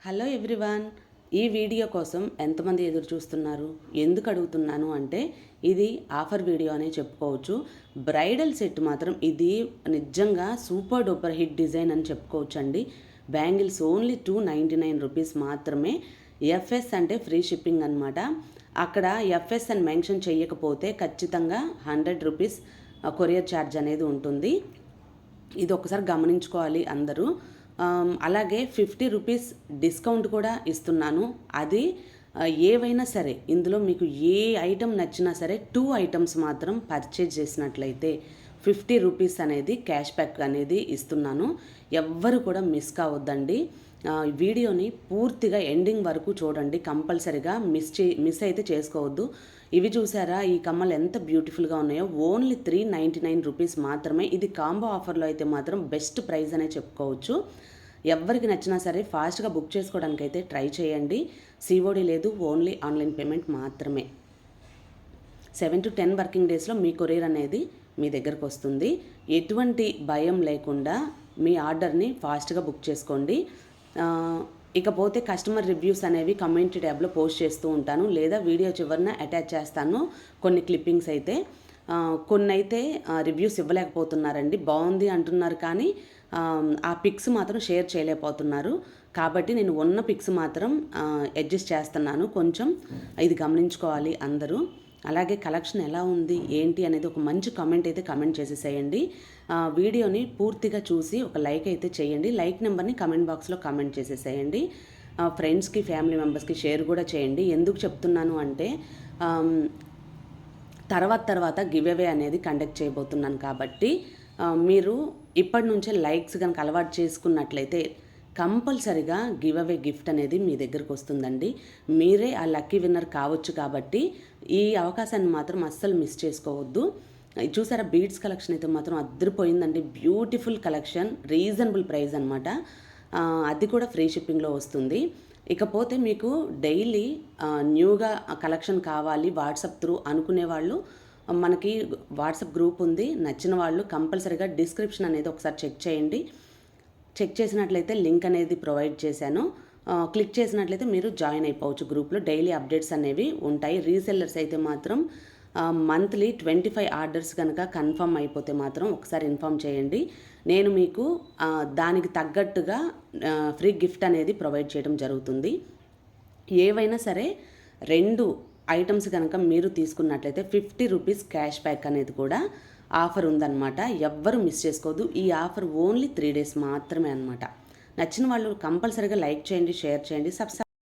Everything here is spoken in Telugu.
హలో ఎవ్రీవన్, ఈ వీడియో కోసం ఎంతమంది ఎదురు చూస్తున్నారు? ఎందుకు అడుగుతున్నాను అంటే ఇది ఆఫర్ వీడియో అనే చెప్పుకోవచ్చు. బ్రైడల్ సెట్ మాత్రం ఇది నిజంగా సూపర్ డూపర్ హిట్ డిజైన్ అని చెప్పుకోవచ్చు అండి. బ్యాంగిల్స్ ఓన్లీ 299 రూపీస్ మాత్రమే. ఎఫ్ఎస్ అంటే ఫ్రీ షిప్పింగ్ అనమాట. అక్కడ ఎఫ్ఎస్ అని మెన్షన్ చేయకపోతే ఖచ్చితంగా 100 రూపీస్ కొరియర్ ఛార్జ్ అనేది ఉంటుంది. ఇది ఒకసారి గమనించుకోవాలి అందరూ. అలాగే 50 రూపీస్ డిస్కౌంట్ కూడా ఇస్తున్నాను. అది ఏవైనా సరే ఇందులో మీకు ఏ ఐటెం నచ్చినా సరే 2 ఐటమ్స్ మాత్రం పర్చేజ్ చేసినట్లయితే 50 రూపీస్ అనేది క్యాష్ బ్యాక్ అనేది ఇస్తున్నాను. ఎవ్వరు కూడా మిస్ కావద్దండి. వీడియోని పూర్తిగా ఎండింగ్ వరకు చూడండి. కంపల్సరిగా మిస్ అయితే చేసుకోవద్దు. ఇవి చూసారా, ఈ కమ్మలు ఎంత బ్యూటిఫుల్గా ఉన్నాయో. ఓన్లీ 399 రూపీస్ మాత్రమే. ఇది కాంబో ఆఫర్లో అయితే మాత్రం బెస్ట్ ప్రైస్ అనే చెప్పుకోవచ్చు. ఎవరికి నచ్చినా సరే ఫాస్ట్గా బుక్ చేసుకోవడానికి అయితే ట్రై చేయండి. సిఓడి లేదు, ఓన్లీ ఆన్లైన్ పేమెంట్ మాత్రమే. 7 to 10 వర్కింగ్ డేస్లో మీ కొరియర్ అనేది మీ దగ్గరకు వస్తుంది. ఎటువంటి భయం లేకుండా మీ ఆర్డర్ని ఫాస్ట్గా బుక్ చేసుకోండి. ఇకపోతే కస్టమర్ రివ్యూస్ అనేవి కమ్యూనిటీ ట్యాబ్లో పోస్ట్ చేస్తూ ఉంటాను, లేదా వీడియో చివరిన అటాచ్ చేస్తాను కొన్ని క్లిప్పింగ్స్ అయితే. కొన్ని అయితే రివ్యూస్ ఇవ్వలేకపోతున్నారండి, బాగుంది అంటున్నారు కానీ ఆ పిక్స్ మాత్రం షేర్ చేయలేకపోతున్నారు. కాబట్టి నేను ఉన్న పిక్స్ మాత్రం అడ్జస్ట్ చేస్తున్నాను. కొంచెం ఇది గమనించుకోవాలి అందరూ. అలాగే కలెక్షన్ ఎలా ఉంది ఏంటి అనేది ఒక మంచి కామెంట్ అయితే కామెంట్ చేసేసేయండి. వీడియోని పూర్తిగా చూసి ఒక లైక్ అయితే చేయండి. లైక్ నెంబర్ని కామెంట్ బాక్స్లో కామెంట్ చేసేసేయండి. ఫ్రెండ్స్కి ఫ్యామిలీ మెంబర్స్కి షేర్ కూడా చేయండి. ఎందుకు చెప్తున్నాను అంటే తర్వాత గివ్ అవే అనేది కండక్ట్ చేయబోతున్నాను కాబట్టి మీరు ఇప్పటి నుంచే లైక్స్ కనుక అలవాటు చేసుకున్నట్లయితే కంపల్సరిగా గివ్ అవే గిఫ్ట్ అనేది మీ దగ్గరకు వస్తుందండి. మీరే ఆ లక్కీ విన్నర్ కావచ్చు. కాబట్టి ఈ అవకాశాన్ని మాత్రం అస్సలు మిస్ చేసుకోవద్దు. చూసారా, బీడ్స్ కలెక్షన్ అయితే మాత్రం అద్దరిపోయిందండి. బ్యూటిఫుల్ కలెక్షన్, రీజనబుల్ ప్రైస్ అనమాట. అది కూడా ఫ్రీ షిప్పింగ్లో వస్తుంది. ఇకపోతే మీకు డైలీ న్యూగా కలెక్షన్ కావాలి వాట్సాప్ త్రూ అనుకునే వాళ్ళు, మనకి వాట్సాప్ గ్రూప్ ఉంది. నచ్చిన వాళ్ళు కంపల్సరీగా డిస్క్రిప్షన్ అనేది ఒకసారి చెక్ చేయండి. చెక్ చేసినట్లయితే లింక్ అనేది ప్రొవైడ్ చేశాను. క్లిక్ చేసినట్లయితే మీరు జాయిన్ అయిపోవచ్చు గ్రూప్లో. డైలీ అప్డేట్స్ అనేవి ఉంటాయి. రీసెల్లర్స్ అయితే మాత్రం మంత్లీ 25 ఆర్డర్స్ కనుక కన్ఫర్మ్ అయిపోతే మాత్రం ఒకసారి ఇన్ఫామ్ చేయండి. నేను మీకు దానికి తగ్గట్టుగా ఫ్రీ గిఫ్ట్ అనేది ప్రొవైడ్ చేయడం జరుగుతుంది. ఏవైనా సరే 2 ఐటమ్స్ కనుక మీరు తీసుకున్నట్లయితే 50 రూపీస్ క్యాష్ బ్యాక్ అనేది కూడా ఆఫర్ ఉందన్నమాట. ఎవ్వరు మిస్ చేసుకోవద్దు. ఈ ఆఫర్ ఓన్లీ 3 days మాత్రమే అనమాట. నచ్చిన వాళ్ళు కంపల్సరీగా లైక్ చేయండి, షేర్ చేయండి, సబ్స్క్రైబ్